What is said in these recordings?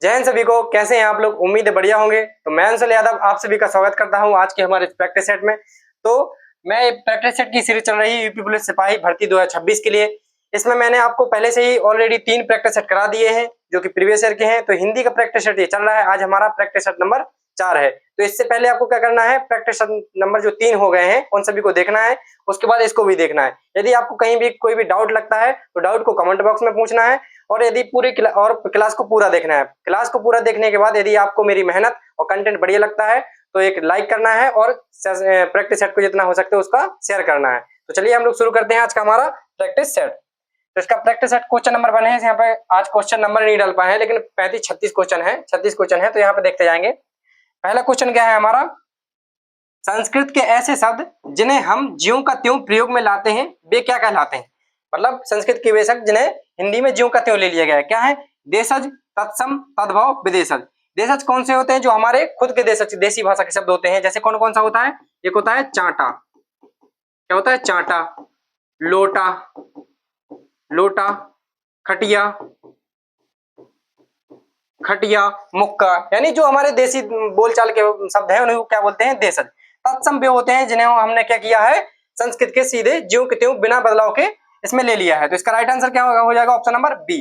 जय हिंद सभी को। कैसे हैं आप लोग? उम्मीद है बढ़िया होंगे। तो मैं अंशुल यादव आप सभी का स्वागत करता हूं आज के हमारे प्रैक्टिस सेट में। तो मैं प्रैक्टिस सेट की सीरीज चल रही है यूपी पुलिस सिपाही भर्ती 2026 के लिए। इसमें मैंने आपको पहले से ही ऑलरेडी 3 प्रैक्टिस सेट करा दिए हैं जो कि प्रीवियस ईयर के हैं। तो हिंदी का प्रैक्टिस सेट ये चल रहा है। आज हमारा प्रैक्टिस सेट नंबर 4 है। तो इससे पहले आपको क्या करना है, प्रैक्टिस सेट नंबर जो 3 हो गए हैं उन सभी को देखना है, उसके बाद इसको भी देखना है। यदि आपको कहीं भी कोई भी डाउट लगता है तो डाउट को कमेंट बॉक्स में पूछना है, और यदि पूरी क्लास को पूरा देखना है। क्लास को पूरा देखने के बाद यदि आपको मेरी मेहनत और कंटेंट बढ़िया लगता है तो एक लाइक करना है, और प्रैक्टिस सेट को जितना हो सकता है उसका शेयर करना है। तो चलिए हम लोग शुरू करते हैं आज का हमारा प्रैक्टिस सेट। तो इसका प्रैक्टिस सेट क्वेश्चन नंबर 1 है। यहाँ पे आज क्वेश्चन नंबर नहीं डाल पाए हैं, लेकिन 35-36 क्वेश्चन है, 36 क्वेश्चन है। तो यहाँ पे देखते जाएंगे। पहला क्वेश्चन क्या है हमारा, संस्कृत के ऐसे शब्द जिन्हें हम ज्यों का त्यों प्रयोग में लाते हैं वे क्या कहलाते हैं। मतलब संस्कृत के वे शब्द जिन्हें हिंदी में ज्यों का त्यों ले लिया गया है, क्या है? देशज, तत्सम, तद्भव, विदेशज। देशज कौन से होते हैं? जो हमारे खुद के देशज देसी भाषा के शब्द होते हैं। जैसे कौन कौन सा होता है? एक होता है चांटा। क्या होता है? चांटा। लोटा, लोटा। खटिया, खटिया। मुक्का। यानी जो हमारे देसी बोलचाल के शब्द हैं उन्हें क्या बोलते हैं? देशज। तत्सम वे होते हैं जिन्हें हमने क्या किया है, संस्कृत के सीधे ज्यों के त्यों बिना बदलाव के इसमें ले लिया है। तो इसका राइट आंसर क्या हो जाएगा? Option number B.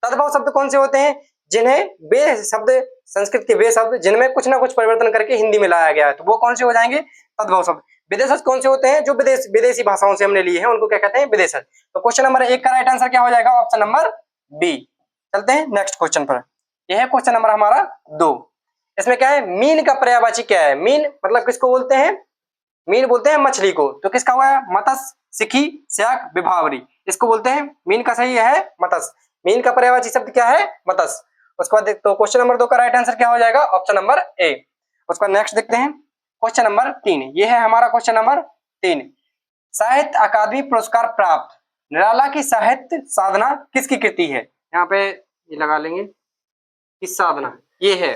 तद्भव शब्द कौन से होते हैं? जिन्हें वे शब्द, संस्कृत के वे शब्द जिनमें कुछ ना कुछ परिवर्तन करके हिंदी में लाया गया है, तो वो कौन से हो जाएंगे? तद्भव शब्द। विदेशज कौन से होते हैं? जो विदेशी भाषाओं से हमने लिए हैं उनको क्या कहते हैं? विदेशज। तो क्वेश्चन नंबर 1 का राइट आंसर क्या हो जाएगा? Option number B. चलते हैं नेक्स्ट क्वेश्चन पर। यह है क्वेश्चन नंबर हमारा 2। इसमें क्या है? मीन का पर्यायवाची क्या है? मीन मतलब किसको बोलते हैं? मीन बोलते हैं मछली को। तो किसका हुआ है? मत्स्य, सिखी, स्याक, विभावरी। इसको बोलते हैं मीन का सही है मत्स्य। मीन का पर्यायवाची शब्द क्या है? मत्स्य। उसके बाद तो क्वेश्चन नंबर 2 का राइट आंसर क्या हो जाएगा? Option number A. उसके बाद नेक्स्ट देखते हैं क्वेश्चन नंबर 3। ये है हमारा क्वेश्चन नंबर 3। साहित्य अकादमी पुरस्कार प्राप्त निराला की साहित्य साधना किसकी कृति है? यहाँ पे ये लगा लेंगे, किस साधना, ये है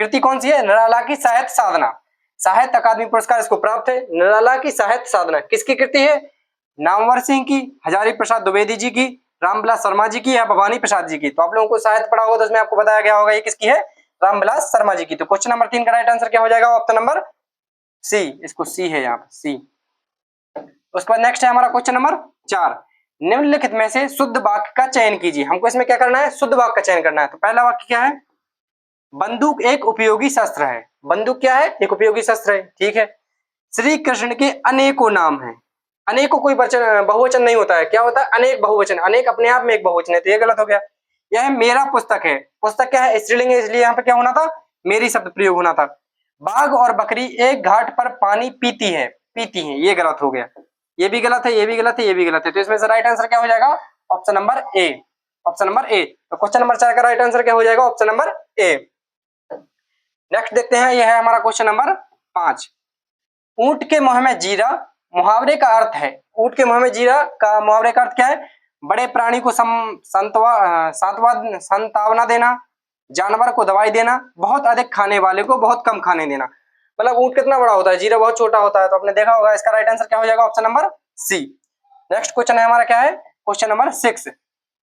कृति कौन सी है? निराला की साहित्य साधना। साहित्य अकादमी पुरस्कार इसको प्राप्त है। निराला की साहित्य साधना किसकी कृति है? नामवर सिंह की, हजारी प्रसाद द्विवेदी जी की, रामविलास शर्मा जी की, या भवानी प्रसाद जी की। तो आप लोगों को साहित्य पढ़ा होगा तो उसमें आपको बताया गया होगा ये किसकी है? रामविलास शर्मा जी की। तो क्वेश्चन नंबर 3 का राइट आंसर क्या हो जाएगा? Option number C. इसको सी है यहाँ पे, सी। उसके बाद नेक्स्ट है हमारा क्वेश्चन नंबर 4। निम्नलिखित में से शुद्ध वाक्य का चयन कीजिए। हमको इसमें क्या करना है? शुद्ध वाक्य का चयन करना है। तो पहला वाक्य क्या है? बंदूक एक उपयोगी शस्त्र है। बंदूक क्या है? एक उपयोगी शस्त्र है, ठीक है। श्री कृष्ण के अनेकों नाम हैं। अनेकों कोई बहुवचन नहीं होता है, क्या होता है? अनेक बहुवचन। अनेक अपने आप में एक बहुवचन है, तो ये गलत हो गया। यह मेरा पुस्तक है। पुस्तक क्या है? स्त्रीलिंग है, इसलिए यहाँ पे क्या होना था? मेरी शब्द प्रयोग होना था। बाघ और बकरी एक घाट पर पानी पीती है, पीती है, ये गलत हो गया। ये भी गलत है, ये भी गलत है, ये भी गलत है। तो इसमें से राइट आंसर क्या हो जाएगा? Option number A. Option number A. तो क्वेश्चन नंबर 4 का राइट आंसर क्या हो जाएगा? Option number A. नेक्स्ट देखते हैं, यह है हमारा क्वेश्चन नंबर 5। ऊंट के मुंह में जीरा मुहावरे का अर्थ है। ऊंट के मुंह में जीरा का मुहावरे का अर्थ क्या है? बड़े प्राणी को संतावना देना, जानवर को दवाई देना, बहुत अधिक खाने वाले को बहुत कम खाने देना। मतलब ऊंट कितना बड़ा होता है, जीरा बहुत छोटा होता है। तो आपने देखा होगा। इसका राइट आंसर क्या हो जाएगा? Option number C. Next question है हमारा क्या है? Question number 6।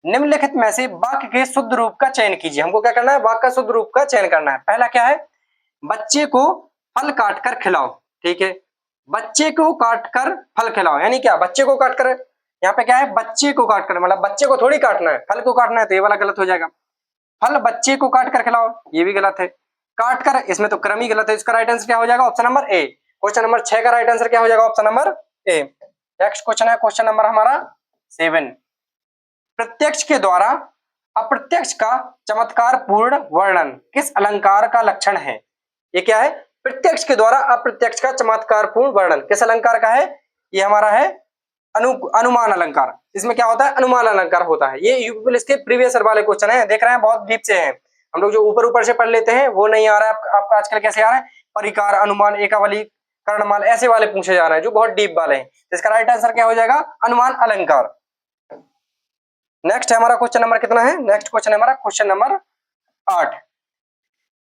निम्नलिखित में से वाक्य के शुद्ध रूप का चयन कीजिए। हमको क्या करना है? वाक्य का शुद्ध रूप का चयन करना है। पहला क्या है? बच्चे को फल काटकर खिलाओ, ठीक है। बच्चे को काटकर फल खिलाओ, यानी क्या? बच्चे को काटकर, यहाँ पे क्या है? बच्चे को काटकर, मतलब बच्चे को थोड़ी काटना है, फल को काटना है, तो ये वाला गलत हो जाएगा। फल बच्चे को काटकर खिलाओ, ये भी गलत है। काटकर, इसमें तो क्रम ही गलत है। इसका राइट आंसर क्या हो जाएगा? Option number A. Question number 6 का राइट आंसर क्या हो जाएगा? Option number A. Next question है क्वेश्चन नंबर हमारा 7। प्रत्यक्ष के द्वारा अप्रत्यक्ष का चमत्कार पूर्ण वर्णन किस अलंकार का लक्षण है? ये क्या है? प्रत्यक्ष के द्वारा अप्रत्यक्ष का चमत्कार पूर्ण वर्णन किस अलंकार का है? ये हमारा है अनुमान अलंकार। इसमें क्या होता है? अनुमान अलंकार होता है। ये यूपी पुलिस के प्रीवियस ईयर वाले क्वेश्चन है, देख रहे हैं, बहुत डीप से हैं। हम लोग जो ऊपर ऊपर से पढ़ लेते हैं वो नहीं आ रहा है आपका आजकल। कैसे आ रहा है? परिकार, अनुमान, एकावली, कर्णमाल, ऐसे वाले पूछे जा रहे हैं जो बहुत डीप वाले हैं। तो इसका राइट आंसर क्या हो जाएगा? अनुमान अलंकार। नेक्स्ट है हमारा क्वेश्चन नंबर कितना है? नेक्स्ट क्वेश्चन है हमारा क्वेश्चन नंबर 8।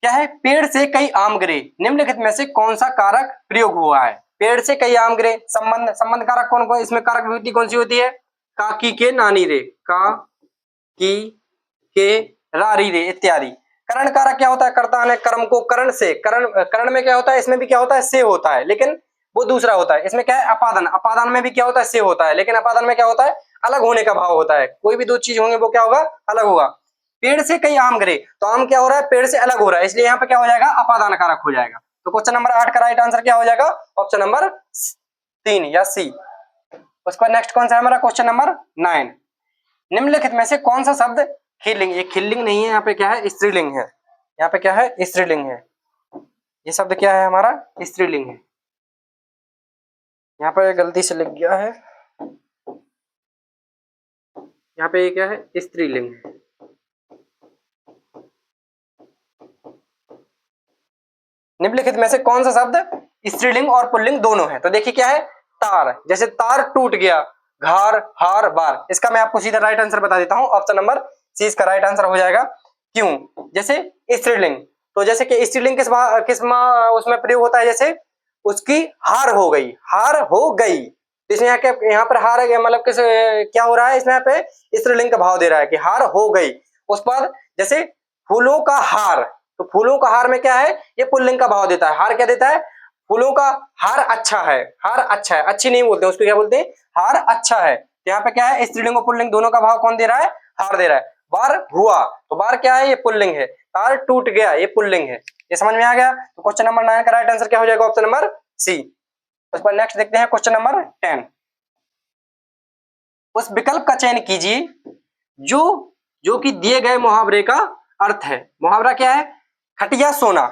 क्या है? पेड़ से कई आम गिरे, निम्नलिखित में से कौन सा कारक प्रयोग हुआ है? पेड़ से कई आम गिरे, संबंध, संबंध कारक कौन कौन? इसमें कारक विभूति कौन सी होती है? काकी के नानी रे, का की के रारी रे इत्यादि। करण कारक क्या होता है, कर्ता ने कर्म को करण से, करण में क्या होता है, इसमें भी क्या होता है, से होता है, लेकिन वो दूसरा होता है। इसमें क्या है, अपादान, अपादान में भी क्या होता है, से होता है, लेकिन अपादान में क्या होता है, अलग होने का भाव होता है। कोई भी दो चीज होंगे वो क्या होगा, अलग होगा। पेड़ से कई आम गिरे, तो आम क्या हो रहा है, पेड़ से अलग हो रहा है, इसलिए यहाँ पे क्या हो जाएगा, अपादान कारक हो जाएगा। तो क्वेश्चन नंबर 8 का राइट आंसर क्या हो जाएगा, ऑप्शन नंबर 3 या सी। उसके बाद नेक्स्ट कौन सा है हमारा, क्वेश्चन नंबर 9। निम्नलिखित में से कौन सा शब्द खिल्लिंग, ये खिल्लिंग नहीं है, यहाँ पे क्या है, स्त्रीलिंग है, यहाँ पे क्या है, स्त्रीलिंग है। ये शब्द क्या है हमारा, स्त्रीलिंग है, यहाँ पे गलती से लिख गया है, यहाँ पे ये क्या है, स्त्रीलिंग है। निम्नलिखित में से कौन सा शब्द स्त्रीलिंग और पुल्लिंग दोनों है, तो देखिए क्या है, तार, जैसे तार टूट गया, घार, हार, बार, इसका मैं आपको सीधा राइट आंसर बता देता हूं, ऑप्शन नंबर सी इसका राइट आंसर हो जाएगा। क्यों, जैसे स्त्रीलिंग, तो जैसे कि स्त्रीलिंग उसमें प्रयोग होता है, जैसे उसकी हार हो गई, हार हो गई, तो इसमें यहाँ पर हार है, मतलब किस क्या हो रहा है, इसमें यहाँ पे स्त्रीलिंग का भाव दे रहा है कि हार हो गई। उस पर जैसे फूलों का हार, तो फूलों का हार में क्या है, ये पुल्लिंग का भाव देता है, हार क्या देता है, फूलों का हार अच्छा है, हार अच्छा है, अच्छी नहीं बोलते उसको क्या बोलते हैं, हार अच्छा है। तो यहाँ पे क्या है, स्त्रीलिंग और पुल्लिंग दोनों का भाव कौन दे रहा है, हार दे रहा है। बार हुआ, तो बार क्या है, ये पुल्लिंग है, तार टूट गया, ये पुल्लिंग है। ये समझ में आ गया, तो क्वेश्चन नंबर 9 का राइट आंसर क्या हो जाएगा, ऑप्शन नंबर सी। उस पर नेक्स्ट देखते हैं क्वेश्चन नंबर 10। उस विकल्प का चयन कीजिए जो जो कि दिए गए मुहावरे का अर्थ है। मुहावरा क्या है, खटिया सोना,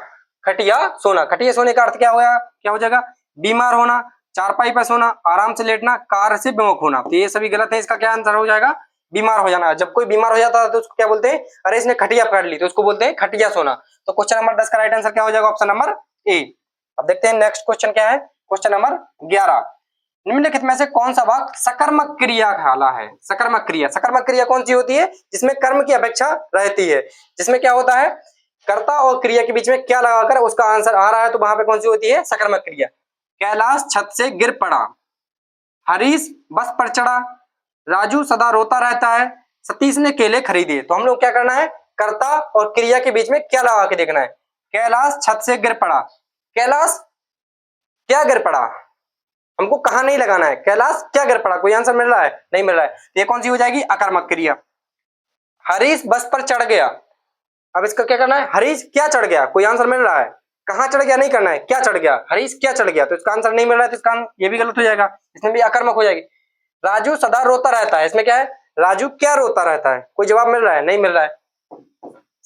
खटिया सोना, खटिया सोने का अर्थ क्या होगा, क्या हो जाएगा, बीमार होना, चारपाई पर सोना, आराम से लेटना, कार से विमुख होना, तो ये सभी गलत है, इसका क्या आंसर हो जाएगा, बीमार हो जाना। जब कोई बीमार हो जाता है तो उसको क्या बोलते हैं, अरे इसने खटिया पकड़ ली, तो उसको बोलते हैं खटिया सोना। तो क्वेश्चन नंबर 10 का राइट आंसर क्या हो जाएगा, ऑप्शन नंबर ए। अब देखते हैं नेक्स्ट क्वेश्चन क्या है, क्वेश्चन नंबर 11। निम्नलिखित में से कौन सा वाक्य सकर्मक क्रिया कहला है, सकर्मक क्रिया, सकर्मक क्रिया कौन सी होती है, जिसमें कर्म की अपेक्षा रहती है, जिसमें क्या होता है, कर्ता और क्रिया के बीच में क्या लगाकर उसका आंसर आ रहा है, तो वहां पे कौन सी होती है, सकर्मक क्रिया। कैलाश छत से गिर पड़ा, हरीश बस पर चढ़ा, राजू सदा रोता रहता है, सतीश ने केले खरीदे, तो हम लोग क्या करना है, कर्ता और क्रिया के बीच में क्या लगा के देखना है। कैलाश छत से गिर पड़ा, कैलाश क्या गिर पड़ा, हमको कहा नहीं लगाना है, कैलाश क्या गिर पड़ा, कोई आंसर मिल रहा है, नहीं मिल रहा है, ये कौन सी हो जाएगी, अकर्मक क्रिया। हरीश बस पर चढ़ गया, अब इसका क्या करना है, हरीश क्या चढ़ गया, कोई आंसर मिल रहा है, कहां चढ़ गया नहीं करना है, क्या चढ़ गया, हरीश क्या चढ़ गया, तो इसका आंसर नहीं मिल रहा है, तो इसका ये भी गलत हो जाएगा, इसमें भी अकर्मक हो जाएगी। राजू सदा रोता रहता है, इसमें क्या है, राजू क्या रोता रहता है, कोई जवाब मिल रहा है, नहीं मिल रहा है।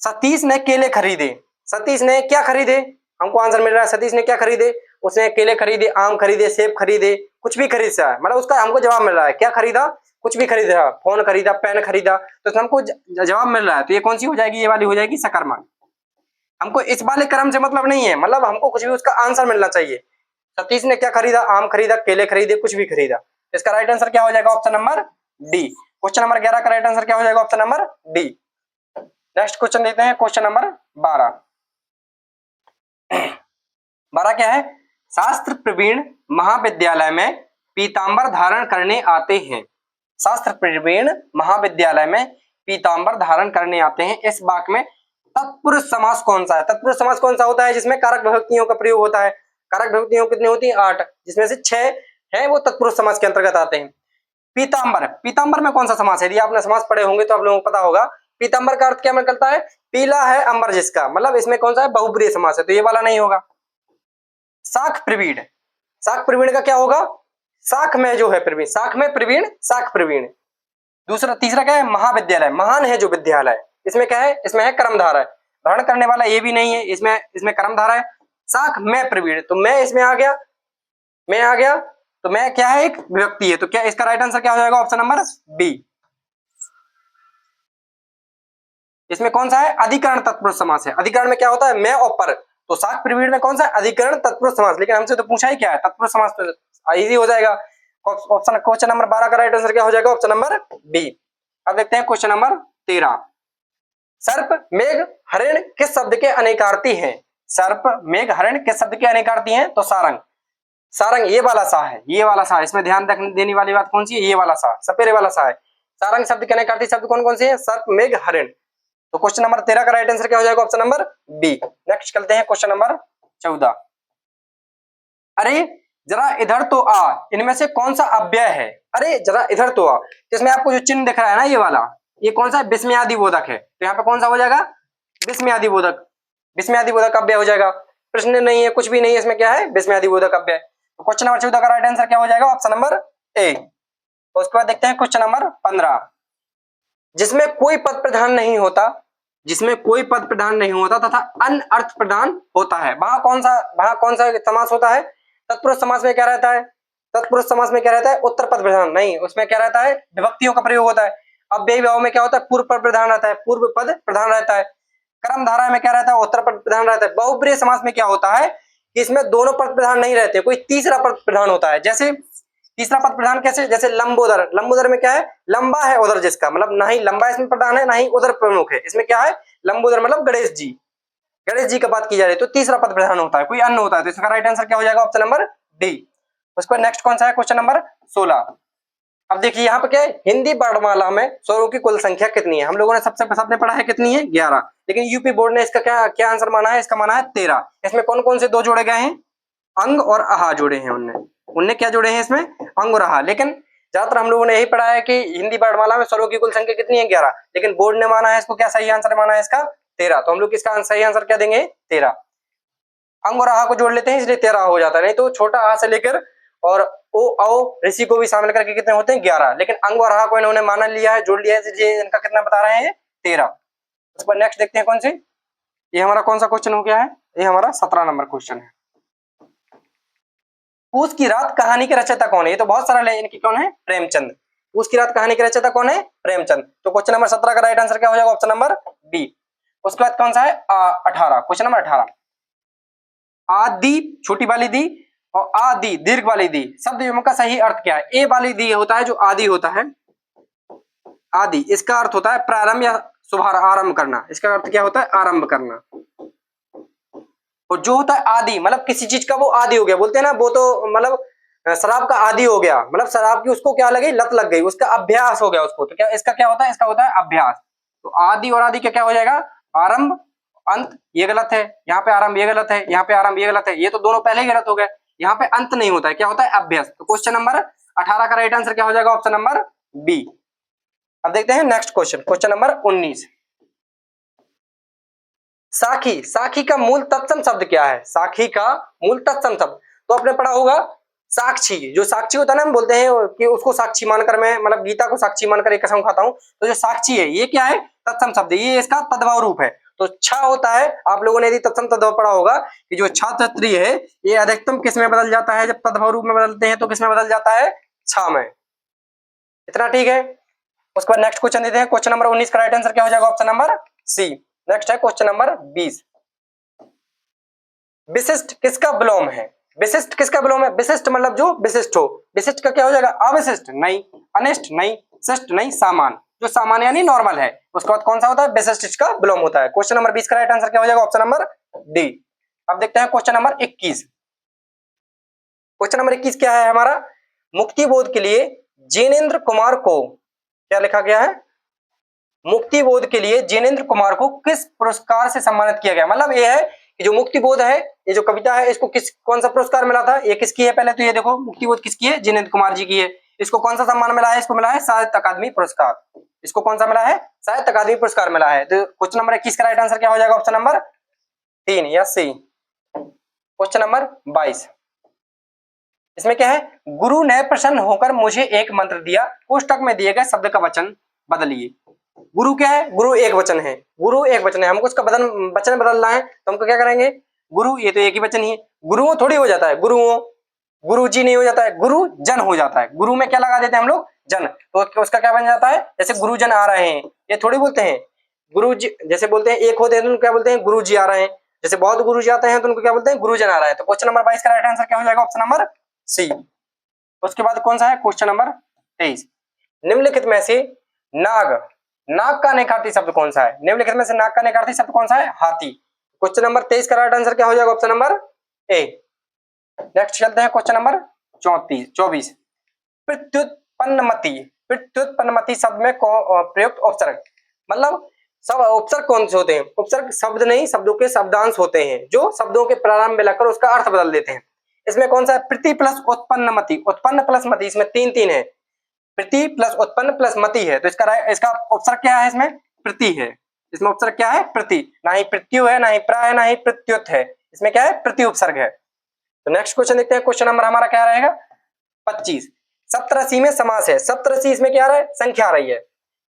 सतीश ने केले खरीदे, सतीश ने क्या खरीदे, हमको आंसर मिल रहा है, सतीश ने क्या खरीदे, उसने केले खरीदे, आम खरीदे, सेब खरीदे, कुछ भी खरीद रहा है, मतलब उसका हमको जवाब मिल रहा है, क्या खरीदा, कुछ भी खरीद रहा, फोन खरीदा, पेन खरीदा, तो हमको जवाब मिल रहा है, तो ये कौन सी हो जाएगी, ये वाली हो जाएगी सकर्मक। हमको इस वाले क्रम से मतलब नहीं है, मतलब हमको कुछ भी उसका आंसर मिलना चाहिए। सतीश ने क्या खरीदा, आम खरीदा, केले खरीदे, कुछ भी खरीदा, इसका राइट आंसर क्या हो जाएगा, option number D. Question number 11 का राइट आंसर क्या हो जाएगा, option number D. Next question देते हैं, क्वेश्चन नंबर 12। 12 क्या है, शास्त्र प्रवीण महाविद्यालय में पीतांबर धारण करने आते हैं, शास्त्र प्रवीण महाविद्यालय में पीतांबर धारण करने आते हैं, इस वाक्य में तत्पुरुष समास कौन सा है, तत्पुरुष समास कौन सा होता है, जिसमें कारक विभक्तियों का प्रयोग होता है। कारक विभक्तियों कितनी होती है, 8, जिसमें से 6 है वो तत्पुरुष समास के अंतर्गत आते हैं। पीतांबर, पीतांबर में कौन सा समास है, यदि आपने समास पढ़े होंगे तो आप लोगों को पता होगा, पीतांबर का अर्थ क्या निकलता है, पीला है अंबर जिसका, मतलब इसमें कौन सा है, बहुब्रीहि समास है, तो ये वाला नहीं होगा। शाख प्रवीण, शाख प्रवीण का क्या होगा, शाख में जो है प्रवीण, शाख में प्रवीण, शाख प्रवीण। दूसरा तीसरा क्या है, महाविद्यालय, महान है जो विद्यालय, इसमें क्या है, इसमें है कर्मधारा है, धारण करने वाला ये भी नहीं है, इसमें कर्मधारा है। शाख में प्रवीण, तो मैं इसमें आ गया, मैं आ गया, तो मैं क्या है, एक विभक्ति है, तो क्या इसका राइट आंसर क्या हो जाएगा, ऑप्शन नंबर बी। इसमें कौन सा है, अधिकरण तत्पुरुष समास है, अधिकरण में क्या होता है, मैं और पर, तो शाख प्रवीण में कौन सा, अधिकरण तत्पुरुष समास, लेकिन हमसे तो पूछा ही क्या है, तत्पुरुष समास, तो इजी हो जाएगा। ऑप्शन क्वेश्चन नंबर 12 का राइट आंसर क्या हो जाएगा, ऑप्शन नंबर बी। अब देखते हैं क्वेश्चन नंबर 13। सर्प मेघ हरिण किस शब्द के अनेकार्थी हैं, सर्प मेघ हरिण किस शब्द के अनेकार्थी हैं, तो सारंग, सारंग ये वाला सा है, ये वाला सा, इसमें ध्यान देने वाली बात कौन सी है, ये वाला सा, सपेरे वाला सा है। सारंग शब्द के अनेकार्थी शब्द कौन कौन से हैं, सर्प मेघ हरिण। तो क्वेश्चन नंबर 13 का राइट आंसर क्या हो जाएगा? Option number B. नेक्स्ट चलते हैं क्वेश्चन नंबर 14। अरे जरा इधर तो आ, इनमें से कौन सा अव्यय है? अरे जरा इधर तो आ, तो इसमें आपको जो चिन्ह दिख रहा है ना ये वाला, ये कौन सा है? विस्मयादि बोधक है। तो यहाँ पे कौन सा हो जाएगा? विस्मयादि बोधक। विस्मयादि बोधक अव्यय हो जाएगा। प्रश्न नहीं है, कुछ भी नहीं है इसमें, क्या है? विस्मयादि बोधक अव्यय। तो क्वेश्चन नंबर 14 का राइट आंसर क्या हो जाएगा? Option number A. उसके बाद देखते हैं क्वेश्चन नंबर 15। जिसमें कोई पद प्रधान नहीं होता, जिसमें कोई पद प्रधान नहीं होता तथा अन्य अर्थ प्रधान होता है, वहां कौन सा समास होता है? तत्पुरुष समास में क्या रहता है? तत्पुरुष समास में क्या रहता है? उत्तर पद प्रधान नहीं, उसमें क्या रहता है? विभक्तियों का प्रयोग होता है। अव्ययी भाव में क्या होता है? पूर्व पद प्रधान रहता है, पूर्व पद प्रधान रहता है। कर्म धारा में क्या रहता है? उत्तर पद प्रधान रहता है। बहुब्रीहि समास में क्या होता है कि इसमें दोनों पद प्रधान नहीं रहते, कोई तीसरा पद प्रधान होता है। जैसे तीसरा पद प्रधान कैसे? जैसे लंबोदर। लंबोदर में क्या है? लंबा है उदर जिसका, मतलब ना ही लंबा इसमें प्रधान है ना ही उदर प्रमुख है। इसमें क्या है? लंबोदर मतलब गणेश जी। गणेश जी का बात की जा रही है तो तीसरा पद प्रधान होता है, कोई अन्य होता है। तो इसका राइट आंसर क्या हो जाएगा? Option number D. उसके बाद नेक्स्ट कौन सा है? Question number 16। अब देखिए यहाँ पे क्या है? हिंदी वर्णमाला में स्वरों की कुल संख्या कितनी है? हम लोगों ने सबने पढ़ा है कितनी है? 11। लेकिन यूपी बोर्ड ने इसका क्या क्या आंसर माना है? इसका माना है 13। इसमें कौन कौन से दो जोड़े गए हैं? अंग और आहा जोड़े हैं उनने। उनने क्या जोड़े हैं इसमें? अंग और आहा। लेकिन ज्यादातर हम लोगों ने यही पढ़ा है कि हिंदी वर्णमाला में स्वरों की कुल संख्या कितनी है? 11। लेकिन बोर्ड ने माना है इसको क्या सही आंसर माना है इसका? 13। तो हम लोग इसका सही आंसर क्या देंगे? 13। अंग और आहा को जोड़ लेते हैं इसलिए 13 हो जाता है, नहीं तो छोटा आ से लेकर और ओ औ ऋषि को भी शामिल करके कितने होते हैं? 11। लेकिन अंग और आहा को इन्होंने माना लिया है, जोड़ लिया है, इसलिए इनका कितना बता रहे हैं? 13। उस पर नेक्स्ट देखते हैं कौन सी, ये हमारा कौन सा क्वेश्चन हो गया है? ये हमारा 17 नंबर क्वेश्चन है। पूस की रात कहानी के रचयिता कौन है? ये तो बहुत सरल है, इनकी कौन है? प्रेमचंद। पूस की रात कहानी के रचयिता कौन है? प्रेमचंद। तो क्वेश्चन नंबर 17 का राइट आंसर क्या हो जाएगा? Option number B. उसके बाद कौन सा है? 18, क्वेश्चन नंबर 18। आदि छोटी वाली दी और आदि दीर्घ वाली दी शब्द युग्म का सही अर्थ क्या है? ए वाली दी होता है जो आदि होता है, आदि, इसका अर्थ होता है प्रारंभ या शुभारंभ, आरंभ करना। इसका अर्थ क्या होता है? आरंभ करना। और जो होता है आदि मतलब किसी चीज का वो आदि हो गया, बोलते हैं ना वो तो मतलब शराब का आदि हो गया, मतलब शराब की उसको क्या लगी? लत लग गई, उसका अभ्यास हो गया उसको। तो क्या इसका क्या होता है? इसका होता है अभ्यास। तो आदि और आदि क्या हो जाएगा? आरंभ अंत। ये गलत है, यहाँ पे आरंभ ये गलत है, यहाँ पे आरंभ ये गलत है, ये तो दोनों पहले ही गलत हो गए। यहाँ पे अंत नहीं होता है, क्या होता है? अभ्यास। तो क्वेश्चन नंबर 18 का राइट आंसर क्या हो जाएगा? Option number B. अब देखते हैं नेक्स्ट क्वेश्चन, क्वेश्चन नंबर 19। साखी, साखी का मूल तत्सम शब्द क्या है? साखी का मूल तत्सम शब्द तो आपने पढ़ा होगा साक्षी। जो साक्षी होता है ना, हम बोलते हैं कि उसको साक्षी मानकर, मैं मतलब गीता को साक्षी मानकर एक कसम खाता हूं। तो जो साक्षी है ये क्या है? तत्सम शब्द, ये इसका तद्भव रूप है। तो छा होता है, आप लोगों ने यदि तत्सम तद्भव पढ़ा होगा कि जो छात्री है ये अधिकतम किस में बदल जाता है? जब तद्भव रूप में बदलते हैं तो किस में बदल जाता है? छा में। इतना ठीक है। उसके बाद नेक्स्ट क्वेश्चन देते हैं, क्वेश्चन नंबर 19 का राइट आंसर क्या हो जाएगा? Option number C. नेक्स्ट है क्वेश्चन नंबर 20। विशिष्ट किसका विलोम है? विशिष्ट किसका विलोम है? विशिष्ट मतलब जो विशिष्ट हो। विशिष्ट का क्या हो जाएगा? अविशिष्ट नहीं, अनिष्ट नहीं, शिष्ट नहीं, सामान्य। जो सामान्य यानी नॉर्मल है उसके बाद कौन सा होता है? विशिष्ट, इसका विलोम होता है। क्वेश्चन नंबर 20 का राइट आंसर क्या हो जाएगा? Option number D. अब देखते हैं क्वेश्चन नंबर 21। क्वेश्चन नंबर 21 क्या है हमारा? मुक्ति बोध के लिए जिनेंद्र कुमार को क्या लिखा गया है? मुक्ति बोध के लिए जिनेंद्र कुमार को किस पुरस्कार से सम्मानित किया गया? मतलब ये है कि जो मुक्ति बोध है, ये जो कविता है, इसको किस कौन सा पुरस्कार मिला था? ये किसकी है? पहले तो ये देखो, मुक्ति बोध किसकी है? जिनेंद्र कुमार जी की है। इसको कौन सा सम्मान मिला है? इसको मिला है साहित्य अकादमी पुरस्कार। इसको कौन सा मिला है? साहित्य अकादमी पुरस्कार मिला है। तो क्वेश्चन नंबर 21 का राइट आंसर क्या हो जाएगा? ऑप्शन नंबर 3 या सी। Question number 22। इसमें क्या है? गुरु ने प्रसन्न होकर मुझे एक मंत्र दिया, पुस्तक में दिए गए शब्द का वचन बदलिए। गुरु क्या है? गुरु एक वचन है। गुरु एक वचन है, हमको उसका वचन बदलना है तो हमको क्या करेंगे? गुरु, ये तो एक ही वचन ही है। गुरुओं थोड़ी हो जाता है, गुरुओं, गुरु जी नहीं हो जाता है, गुरु जन हो जाता है। गुरु में क्या लगा देते हैं हम लोग? जन। तो उसका क्या बन जाता है? जैसे गुरुजन आ रहे हैं, ये थोड़ी बोलते हैं गुरु जी। जैसे बोलते हैं एक होते हैं तो उनको क्या बोलते हैं? गुरु जी आ रहे हैं। जैसे बहुत गुरु जी आते हैं तो उनको क्या बोलते हैं? गुरुजन आ रहा है। तो क्वेश्चन नंबर 22 का राइट आंसर क्या हो जाएगा? Option number C. उसके बाद कौन सा है? Question number 23। निम्नलिखित में से नाग, नाग का नेकार्थी शब्द कौन सा है? निम्नलिखित में से नाग का नेकार्थी शब्द कौन सा है? हाथी। क्वेश्चन नंबर 23 का राइट आंसर क्या हो जाएगा? Option number A. नेक्स्ट चलते हैं क्वेश्चन नंबर 24। प्रत्युत्पन्नमति, प्रत्युत्पन्नमति शब्द में प्रयुक्त उपसर्ग, मतलब सब उपसर्ग कौन से होते हैं? उपसर्ग शब्द नहीं, शब्दों के शब्दांश होते हैं जो शब्दों के प्रारंभ में लगकर उसका अर्थ बदल देते हैं। इसमें कौन सा है? प्रति प्लस उत्पन्न मति, उत्पन्न प्लस मति, इसमें तीन तीन है। प्रति प्लस उत्पन्न प्लस मति है, तो इसका उपसर्ग क्या है? इसमें प्रति है। इसमें उपसर्ग क्या है? प्रति। ना ही प्रत्यु है, ना ही प्रा है, ना ही प्रत्युत है। इसमें क्या है? प्रति उपसर्ग है। तो नेक्स्ट क्वेश्चन देखते हैं। क्वेश्चन नंबर हमारा क्या रहेगा? 25। सप्तऋषि में समास है। सप्तऋषि इसमें क्या आ रहा है? संख्या आ रही है।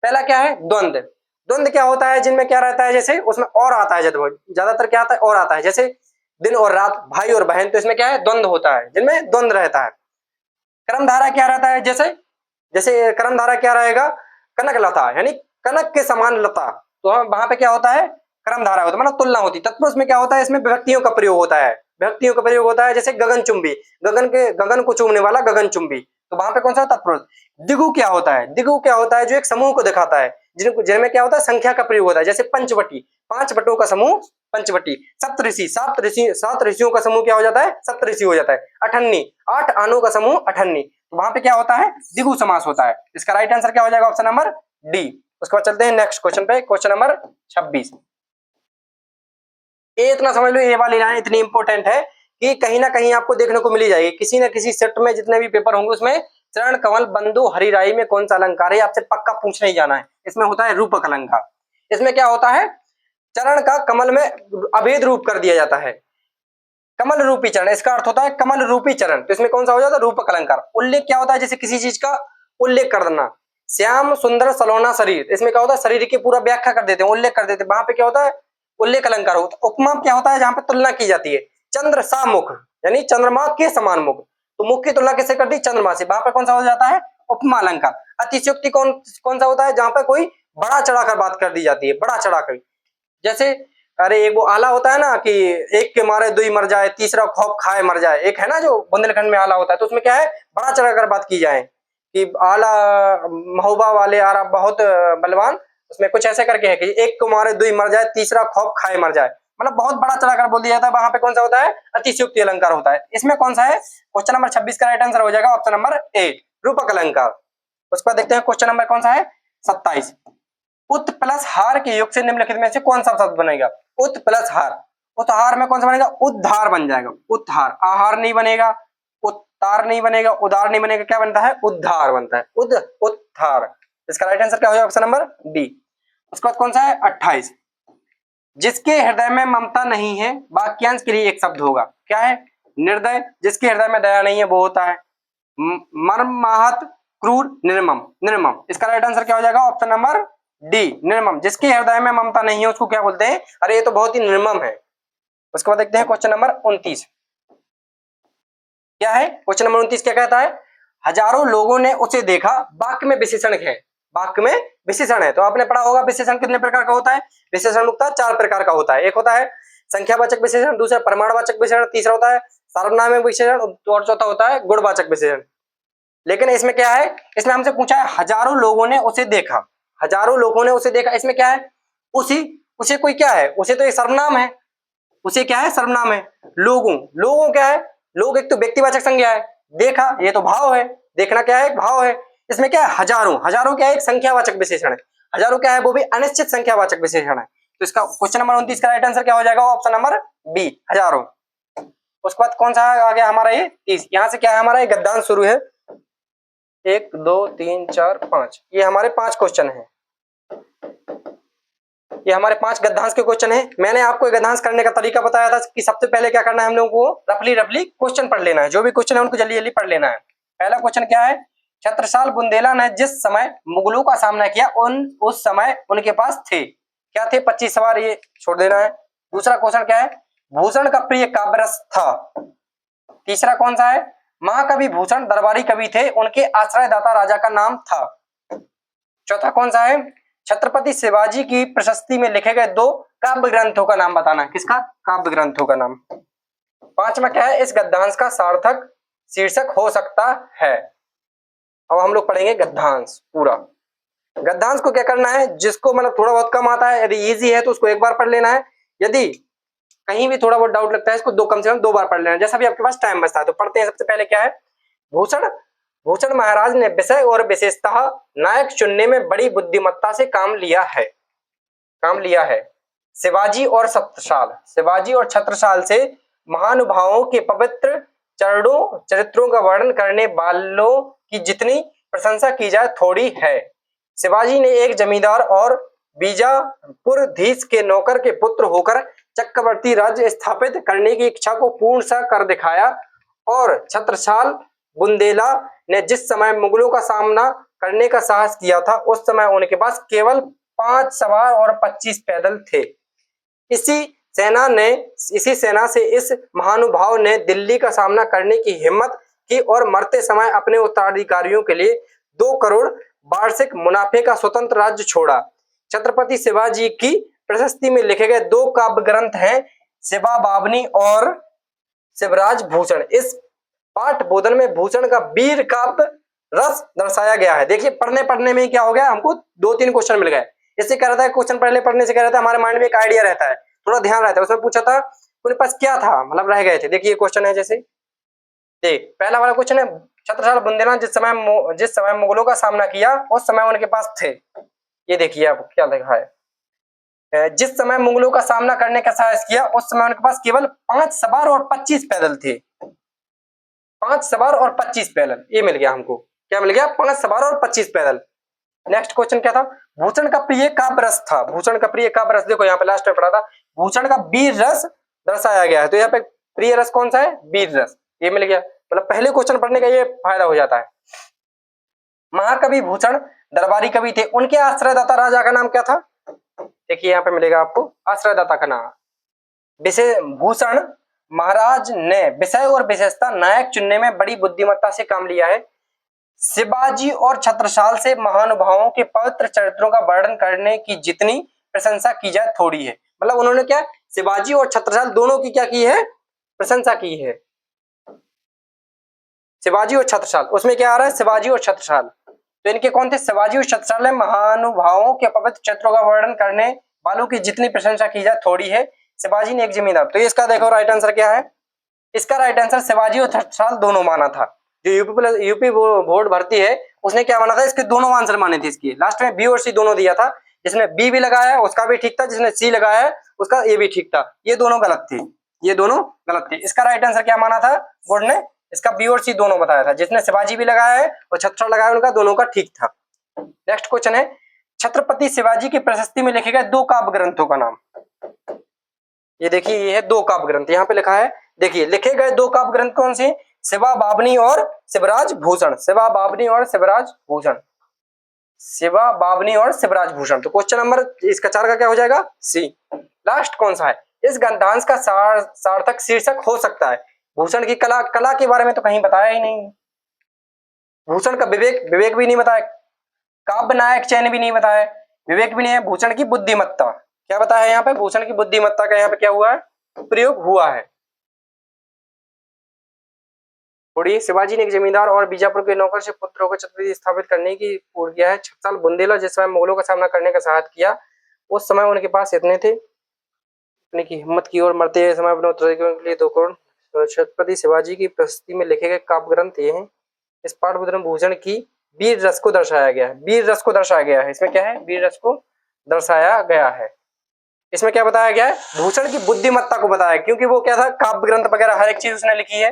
पहला क्या है? द्वंद्व। द्वंद्व क्या होता है? जिनमें क्या रहता है? जैसे उसमें और आता है, ज्यादातर क्या आता है? और आता है। जैसे दिन और रात, भाई और बहन, तो इसमें क्या है? द्वंद्व होता है, जिनमें द्वंद्व रहता है। कर्मधारा क्या रहता है? जैसे जैसे कर्मधारा क्या रहेगा? कनक लता, यानी कनक के समान लता, तो वहां पे क्या होता है? कर्मधारा होता है, मतलब तुलना होती है। तत्पुरुष में क्या होता है? इसमें विभक्तियों का प्रयोग होता है। विभक्तियों का प्रयोग होता है, जैसे गगनचुंबी, गगन को चूमने वाला गगनचुंबी, तो वहां पे कौन सा तत्पुरुष? दिगु क्या होता है? दिगु क्या होता है? जो एक समूह को दिखाता है, जिनमें क्या होता है? संख्या का प्रयोग होता है। जैसे पंचवटी, पांच वटों का समूह पंचवटी। सप्तऋषि, सात ऋषियों का समूह क्या हो जाता है? सप्तऋषि हो जाता है। अठन्नी, आठ आनों का समूह अठन्नी, तो वहां पे क्या होता है? द्विगु समास होता है। इसका राइट आंसर क्या हो जाएगा? Option number D. उसके बाद चलते हैं नेक्स्ट क्वेश्चन पे। Question number 26। ये इतना समझ लो, ये वाली लाइन इतनी इंपॉर्टेंट है कि कहीं ना कहीं आपको देखने को मिल ही जाएगी किसी न किसी सेट में। जितने भी पेपर होंगे उसमें चरण कमल बंधु हरिराई में कौन सा अलंकार है, आपसे पक्का पूछने ही जाना है। इसमें होता है रूपक अलंकार। इसमें क्या होता है? चरण का कमल में अभेद रूप कर दिया जाता है। कमल रूपी चरण, इसका अर्थ होता है कमल रूपी चरण, तो इसमें कौन सा हो जाता है? रूपक अलंकार। उल्लेख क्या होता है? जैसे किसी चीज का उल्लेख कर देना। श्याम सुंदर सलोना शरीर, इसमें क्या होता है? शरीर की पूरा व्याख्या कर देते हैं, उल्लेख कर देते हैं, वहां पे क्या होता है? उल्लेख अलंकार होता है। उपमा क्या होता है? जहां पे तुलना की जाती है। चंद्र सा मुख, यानी चंद्रमा के समान मुख, तो मुख की तुलना किससे कर दी? चंद्रमा से, वहां पे कौन सा हो जाता है? उपमा अलंकार। अतिशयोक्ति कौन सा होता है? जहां पे कोई बड़ा चढ़ाकर बात कर दी जाती है, बड़ा चढ़ाकर। जैसे अरे एक वो आला होता है ना कि एक के मारे दुई मर जाए, तीसरा खौफ खाए मर जाए, एक है ना जो बुंदेलखंड में आला होता है, तो उसमें क्या है? बड़ा चढ़ाकर बात की जाए कि आला महोबा वाले आरा बहुत बलवान, उसमें कुछ ऐसे करके है कि एक को मारे दुई मर जाए, तीसरा खौफ खाए मर जाए, मतलब बहुत बड़ा चढ़ाकर बोल दिया जाता है। वहां पे कौन सा होता है? अतिशयोक्ति अलंकार होता है। इसमें कौन सा है? क्वेश्चन नंबर 26 का राइट आंसर हो जाएगा ऑप्शन नंबर ए, रूपक अलंकार। उसके बाद देखते हैं क्वेश्चन नंबर कौन सा है? 27। उत प्लस हार के योग से निम्नलिखित में से कौन सा शब्द बनेगा? उत प्लस हार, उत्हार में कौन सा बनेगा? उद्धार बन जाएगा। उत्हार, आहार नहीं बनेगा, उत्तार नहीं बनेगा, उदार नहीं बनेगा, क्या बनता है? उद्धार बनता है। उत्थार। इसका राइट आंसर क्या हो जाएगा? Option number D. उसके बाद कौन सा है? 28। जिसके हृदय में ममता नहीं है, वाक्यांश के लिए एक शब्द होगा, क्या है? निर्दय। जिसके हृदय में दया नहीं है वो होता है मर्माहत, क्रूर, निर्मम। निर्मम, इसका राइट आंसर क्या हो जाएगा? ऑप्शन नंबर डी, निर्मम। जिसके हृदय में ममता नहीं है उसको क्या बोलते हैं? अरे ये तो बहुत ही निर्मम है। उसके बाद देखते हैं क्वेश्चन नंबर 29 क्या है? क्वेश्चन नंबर 29 क्या कहता है? हजारों लोगों ने उसे देखा, वाक्य में विशेषण है। वाक्य में विशेषण है, तो आपने पढ़ा होगा विशेषण कितने प्रकार का होता है? विशेषण मुक्ता 4 प्रकार का होता है। एक होता है संख्यावाचक विशेषण, दूसरा प्रमाणवाचक विशेषण, तीसरा होता है सर्वनामक विशेषण और चौथा होता है गुणवाचक विशेषण। लेकिन इसमें क्या है? इसमें हमसे पूछा है हजारों लोगों ने उसे देखा, हजारों लोगों ने उसे देखा, इसमें क्या है? उसी, उसे कोई क्या है? उसे तो ये सर्वनाम है, उसे क्या है? सर्वनाम है। लोगों, लोगों क्या है? लोग एक तो व्यक्तिवाचक संज्ञा है, देखा ये तो भाव है, देखना क्या है? एक भाव है। इसमें क्या है? हजारों, हजारों क्या है? एक संख्यावाचक विशेषण है। हजारों क्या है? वो भी अनिश्चित संख्यावाचक विशेषण है। तो इसका क्वेश्चन नंबर 29 का राइट आंसर क्या हो जाएगा? ऑप्शन नंबर बी, हजारों। उसके बाद कौन सा आ गया हमारा? ये 30। यहाँ से क्या है हमारा? ये गद्यांश शुरू है। 1 2 3 4 5, ये हमारे 5 क्वेश्चन हैं। ये हमारे 5 गद्यांश के क्वेश्चन हैं। मैंने आपको गद्यांश करने का तरीका बताया था कि सबसे पहले क्या करना है, हम लोगों को रफली रफली क्वेश्चन पढ़ लेना है। जो भी क्वेश्चन है उनको जल्दी जल्दी पढ़ लेना है। पहला क्वेश्चन क्या है? छत्रसाल बुंदेला ने जिस समय मुगलों का सामना किया उस समय उनके पास थे, क्या थे? 25 सवार, ये छोड़ देना है। दूसरा क्वेश्चन क्या है? भूषण का प्रिय काव्य रस था। तीसरा कौन सा है? महाकवि भूषण दरबारी कवि थे, उनके आश्रयदाता राजा का नाम था। चौथा कौन सा है? छत्रपति शिवाजी की प्रशस्ति में लिखे गए 2 काव्य ग्रंथों का नाम बताना है। किसका? काव्य ग्रंथों का नाम। पांचवा क्या है? इस गद्यांश का सार्थक शीर्षक हो सकता है। अब हम लोग पढ़ेंगे गद्यांश पूरा। गद्यांश को क्या करना है? जिसको मतलब थोड़ा बहुत कम आता है, यदि इजी है तो उसको एक बार पढ़ लेना है, यदि कहीं भी थोड़ा बहुत डाउट लगता है इसको कम से कम 2 बार पढ़ लेना, जैसा भी आपके पास टाइम बचता है। तो पढ़ते हैं। सबसे पहले क्या है? भूषण, भूषण महाराज ने विषय और विशेषतः नायक चुनने में बड़ी बुद्धिमत्ता से काम लिया है। काम लिया है। शिवाजी और छत्रसाल, शिवाजी और छत्रसाल से महानुभावों के पवित्र चरित्रों का वर्णन करने वालों की जितनी प्रशंसा की जाए थोड़ी है। शिवाजी ने एक जमींदार और बीजापुरधीश के नौकर के पुत्र होकर चक्रवर्ती राज्य स्थापित करने की इच्छा को पूर्ण सा कर दिखाया, और छत्रसाल बुंदेला ने जिस समय मुगलों का सामना करने का साहस किया था उस समय उनके पास केवल 5 सवार और 25 पैदल थे। इसी सेना से इस महानुभाव ने दिल्ली का सामना करने की हिम्मत की और मरते समय अपने उत्तराधिकारियों के लिए 2 करोड़ वार्षिक मुनाफे का स्वतंत्र राज्य छोड़ा। छत्रपति शिवाजी की प्रशस्ति में लिखे गए 2 काव्य ग्रंथ हैं, शिवा बावनी और शिवराज भूषण। इस पाठ बोधन में भूषण का वीर काव्य रस दर्शाया गया है। देखिए पढ़ने में क्या हो गया, हमको 2-3 क्वेश्चन मिल गए। इससे क्या रहता है, क्वेश्चन पहले पढ़ने से क्या रहता है, हमारे माइंड में एक आइडिया रहता है, थोड़ा ध्यान रहता है। उसमें पूछा था उनके पास क्या था, मतलब रह गए थे। देखिए क्वेश्चन है, जैसे देख पहला वाला क्वेश्चन है, छत्रसाल बुंदेला जिस समय मुगलों का सामना किया उस समय उनके पास थे। ये देखिए आप क्या लिखा है, जिस समय मुगलों का सामना करने का साहस किया उस समय उनके पास केवल 5 सवार और 25 पैदल थे। 5 सवार और 25 पैदल, ये मिल गया हमको। क्या मिल गया, 5 सवार और 25 पैदल। नेक्स्ट क्वेश्चन क्या था, भूषण का प्रिय काव्य रस था। भूषण का प्रिय काव्य रस, देखो यहाँ पे लास्ट में पढ़ा था, भूषण का वीर रस दर्शाया गया है। तो यहाँ पे प्रिय रस कौन सा है, वीर रस, ये मिल गया। मतलब पहले क्वेश्चन पढ़ने का ये फायदा हो जाता है। महाकवि भूषण दरबारी कवि थे, उनके आश्रयदाता राजा का नाम क्या था, देखिए यहाँ पे मिलेगा आपको आश्रयदाता का नाम। भूषण महाराज ने विषय और विशेषता नायक चुनने में बड़ी बुद्धिमत्ता से काम लिया है। शिवाजी और छत्रसाल से महानुभावों के पवित्र चरित्रों का वर्णन करने की जितनी प्रशंसा की जाए थोड़ी है। मतलब उन्होंने क्या, शिवाजी और छत्रसाल दोनों की क्या की है, प्रशंसा की है। शिवाजी और छत्रसाल, उसमें क्या आ रहा है, शिवाजी और छत्रसाल। तो इनके कौन थे, शिवाजी और छत्रसाल है। महानुभावों के पवित्र चरित्रों का वर्णन करने वालों की जितनी प्रशंसा की जाए थोड़ी है। शिवाजी ने एक जमींदार, तो इसका देखो राइट आंसर क्या है, इसका राइट आंसर शिवाजी और छत्रसाल दोनों माना था। जो यूपी बोर्ड भर्ती है उसने क्या माना था, इसके दोनों आंसर माने थे। इसकी लास्ट में बी और सी दोनों दिया था, जिसने बी भी लगाया उसका भी ठीक था, जिसने सी लगाया है उसका ए भी ठीक था। ये दोनों गलत थे, ये दोनों गलत थे। इसका राइट आंसर क्या माना था बोर्ड ने, इसका बी और सी दोनों बताया था। जिसने शिवाजी भी लगाया है और छत्रसाल लगाया उनका दोनों का ठीक था। नेक्स्ट क्वेश्चन है, छत्रपति शिवाजी की प्रशस्ति में लिखे गए 2 काव्य ग्रंथों का नाम। ये देखिए ये है 2 काव्य ग्रंथ, यहाँ पे लिखा है, देखिए लिखे गए 2 काव्य ग्रंथ कौन से, शिवा बावनी और शिवराज भूषण। शिवा बावनी और शिवराज भूषण, शिवा बावनी और शिवराज भूषण। तो क्वेश्चन नंबर इसका 4 का क्या हो जाएगा, सी। लास्ट कौन सा है, इस ग्रंथांश का सार्थक शीर्षक हो सकता है। भूषण की कला के बारे में तो कहीं बताया ही नहीं। भूषण का विवेक भी नहीं बताया, काव्य नायक चयन भी नहीं बताया, विवेक भी नहीं है। भूषण की बुद्धिमत्ता क्या बताया है यहाँ पे, भूषण की बुद्धिमत्ता का यहाँ पे क्या हुआ है, प्रयोग हुआ है। थोड़ी, शिवाजी ने एक जमींदार और बीजापुर के नौकर से पुत्र होकर छत्रपति स्थापित करने की पूर्ण किया है। छत्रसाल बुंदेला जिस समय मुगलों का सामना करने का साहस किया उस समय उनके पास इतने थे, अपने की हिम्मत की और मरते समय अपने उत्तराधिकारियों के लिए 2 करोड़। छत्रपति शिवाजी की प्रशस्ति में लिखे गए काव्य ग्रंथ ये हैं। इस पाठ्यपुस्तक में भूषण की वीर रस को दर्शाया गया है, वीर रस को दर्शाया गया है। इसमें क्या है, वीर रस को दर्शाया गया है। इसमें क्या बताया गया है, भूषण की बुद्धिमत्ता को बताया, क्योंकि वो क्या था, काव्य ग्रंथ वगैरह हर एक चीज उसने लिखी है।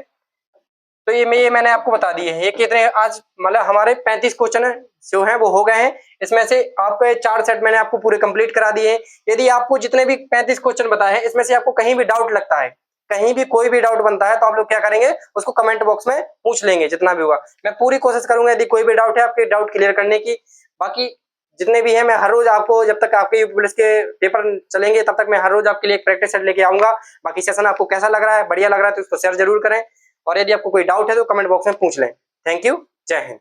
तो ये मैंने आपको बता दिए हैं। ये कितने आज मतलब हमारे 35 क्वेश्चन जो हैं वो हो गए हैं। इसमें से आपके 4 सेट मैंने आपको पूरे कंप्लीट करा दिए हैं। यदि आपको जितने भी 35 क्वेश्चन बताए हैं इसमें से आपको कहीं भी डाउट लगता है, कहीं भी कोई भी डाउट बनता है, तो आप लोग क्या करेंगे, उसको कमेंट बॉक्स में पूछ लेंगे। जितना भी होगा मैं पूरी कोशिश करूंगा, यदि कोई भी डाउट है आपके डाउट क्लियर करने की। बाकी जितने भी हैं मैं हर रोज आपको, जब तक आपके यूपी पुलिस के पेपर चलेंगे तब तक मैं हर रोज आपके लिए एक प्रैक्टिस सेट लेके आऊंगा। बाकी सेशन आपको कैसा लग रहा है, बढ़िया लग रहा है तो इसको शेयर जरूर करें, और यदि आपको कोई डाउट है तो कमेंट बॉक्स में पूछ लें। थैंक यू, जय हिंद।